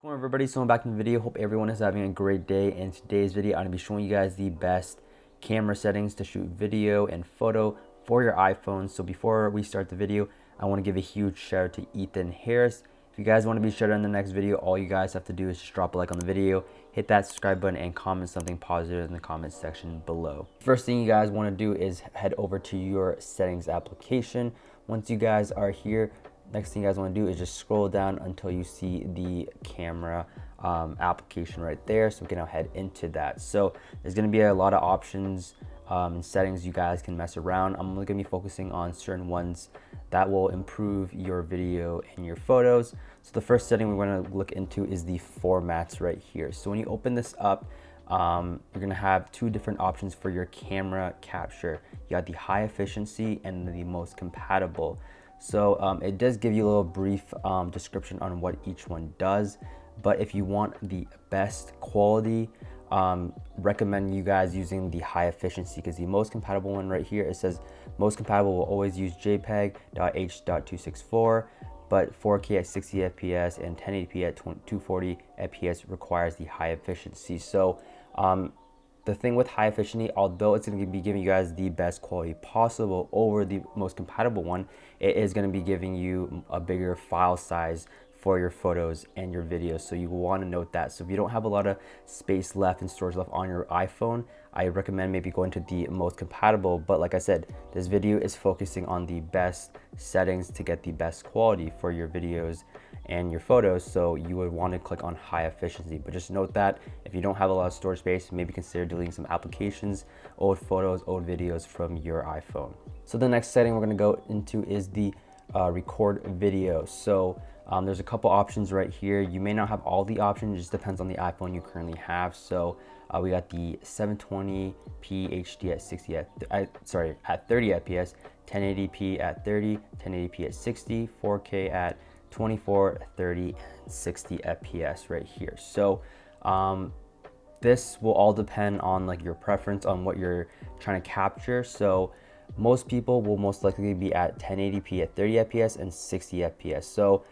What's going on, everybody? So I'm back in the video. Hope everyone is having a great day. In today's video, I'm going to be showing you guys the best camera settings to shoot video and photo for your iPhone. So before we start the video, I want to give a huge shout out to Ethan Harris. If you guys want to be shouted out in the next video, all you guys have to do is just drop a like on the video, hit that subscribe button, and comment something positive in the comment section below. First thing you guys want to do is head over to your settings application. Once you guys are here, next thing you guys want to do is just scroll down until you see the camera application right there. So we can now head into that. So there's going to be a lot of options and settings you guys can mess around. I'm only going to be focusing on certain ones that will improve your video and your photos. So the first setting we're going to look into is the formats right here. So when you open this up, you're going to have two different options for your camera capture. You got the high efficiency and the most compatible. So it does give you a little brief description on what each one does, but if you want the best quality, recommend you guys using the high efficiency, because the most compatible one right here, it says most compatible will always use JPEG.H.264, but 4K at 60 FPS and 1080p at 240 FPS requires the high efficiency. So the thing with high efficiency, although it's going to be giving you guys the best quality possible over the most compatible one, it is going to be giving you a bigger file size for your photos and your videos. So you want to note that. So if you don't have a lot of space left and storage left on your iPhone, I recommend maybe going to the most compatible. But like I said, this video is focusing on the best settings to get the best quality for your videos and your photos. So you would want to click on high efficiency. But just note that if you don't have a lot of storage space, maybe consider deleting some applications, old photos, old videos from your iPhone. So the next setting we're going to go into is the record video. So there's a couple options right here. You may not have all the options, it just depends on the iPhone you currently have. So we got the 720p HD at 30 FPS, 1080p at 30, 1080p at 60, 4K at 24, 30, and 60 FPS right here. So this will all depend on like your preference on what you're trying to capture. So most people will most likely be at 1080p at 30 FPS and 60 FPS. So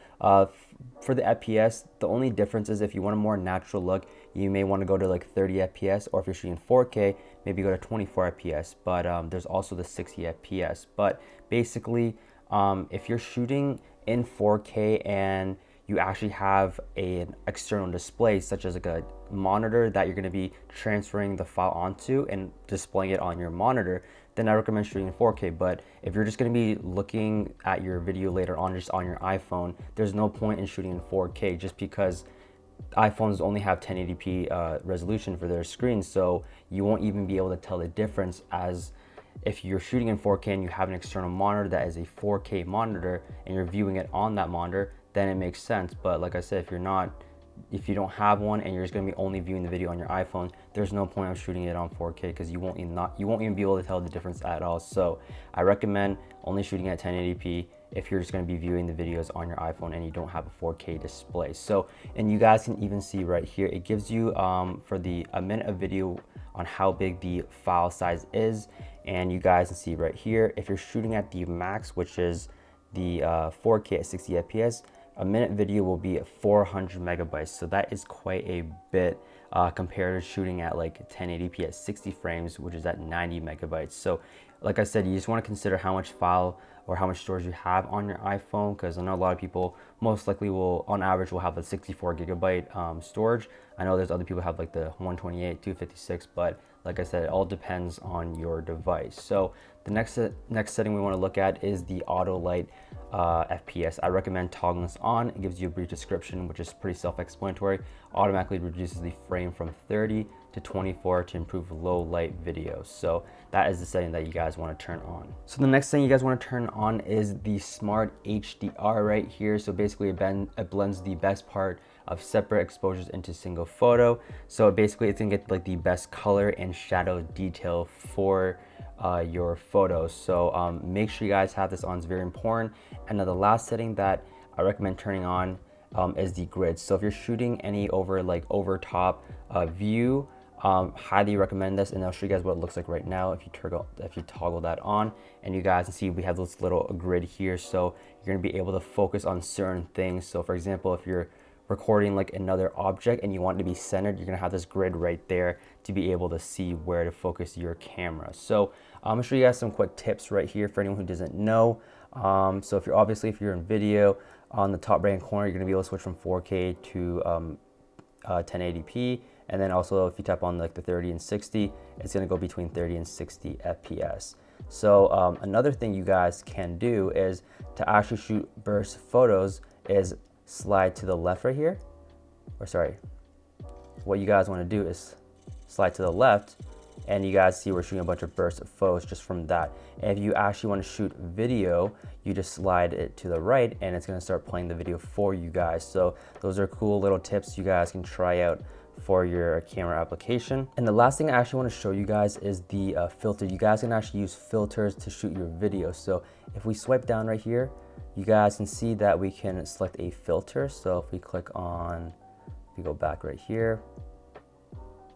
for the FPS, the only difference is if you want a more natural look, you may want to go to like 30 FPS, or if you're shooting 4K, maybe go to 24 FPS. But there's also the 60 FPS. But basically, if you're shooting in 4K and you actually have an external display, such as like a monitor that you're going to be transferring the file onto and displaying it on your monitor, then I recommend shooting in 4K. But if you're just going to be looking at your video later on just on your iPhone, there's no point in shooting in 4K, just because iPhones only have 1080p resolution for their screens, so you won't even be able to tell the difference. As if you're shooting in 4K and you have an external monitor that is a 4K monitor and you're viewing it on that monitor, then it makes sense. But like I said, if you don't have one and you're just going to be only viewing the video on your iPhone, there's no point of shooting it on 4K, because you won't even be able to tell the difference at all. So I recommend only shooting at 1080p if you're just going to be viewing the videos on your iPhone and you don't have a 4K display. So, and you guys can even see right here, it gives you for a minute of video on how big the file size is. And you guys can see right here, if you're shooting at the max, which is the 4K at 60 FPS, a minute video will be 400 megabytes. So that is quite a bit compared to shooting at like 1080p at 60 frames, which is at 90 megabytes. So like I said, you just want to consider how much file or how much storage you have on your iPhone, because I know a lot of people most likely will, on average, will have a 64 gigabyte storage. I know there's other people who have like the 128, 256, but like I said, it all depends on your device. So the next setting we want to look at is the auto light FPS. I recommend toggling this on. It gives you a brief description, which is pretty self-explanatory. Automatically reduces the frame from 30 to 24 to improve low light videos. So that is the setting that you guys want to turn on. So the next thing you guys want to turn on is the smart HDR right here. So basically it blends the best part of separate exposures into single photo. So basically it's gonna get like the best color and shadow detail for your photos. So make sure you guys have this on, it's very important. And then the last setting that I recommend turning on is the grid. So if you're shooting any over top view, highly recommend this, and I'll show you guys what it looks like right now if you toggle that on. And you guys can see we have this little grid here, so you're going to be able to focus on certain things. So for example, if you're recording like another object and you want it to be centered, you're gonna have this grid right there to be able to see where to focus your camera. So I'm gonna show you guys some quick tips right here for anyone who doesn't know. So if you're in video, on the top right hand corner, you're gonna be able to switch from 4K to 1080p, and then also if you tap on like the 30 and 60, it's gonna go between 30 and 60 FPS. So another thing you guys can do is to actually shoot burst photos is slide to the left right here, or sorry, what you guys want to do is slide to the left, and you guys see we're shooting a bunch of burst photos just from that. And if you actually want to shoot video, you just slide it to the right and it's going to start playing the video for you guys. So those are cool little tips you guys can try out for your camera application. And the last thing I actually want to show you guys is the filter. You guys can actually use filters to shoot your video. So if we swipe down right here, you guys can see that we can select a filter. So if we click on, if we go back right here,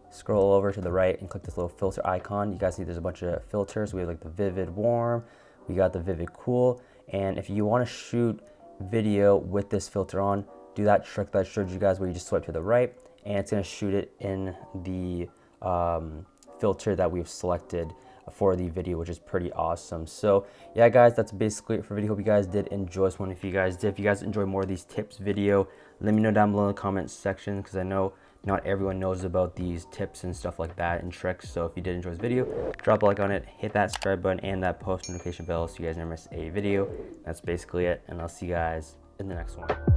scroll over to the right and click this little filter icon, you guys see there's a bunch of filters. We have like the vivid warm, we got the vivid cool, and if you want to shoot video with this filter on, do that trick that I showed you guys where you just swipe to the right and it's going to shoot it in the filter that we've selected for the video, which is pretty awesome. So yeah guys, that's basically it for video. Hope you guys did enjoy this one. If you guys did, if you guys enjoy more of these tips video, let me know down below in the comment section, because I know not everyone knows about these tips and stuff like that and tricks. So if you did enjoy this video, drop a like on it, hit that subscribe button and that post notification bell so you guys never miss a video. That's basically it, and I'll see you guys in the next one.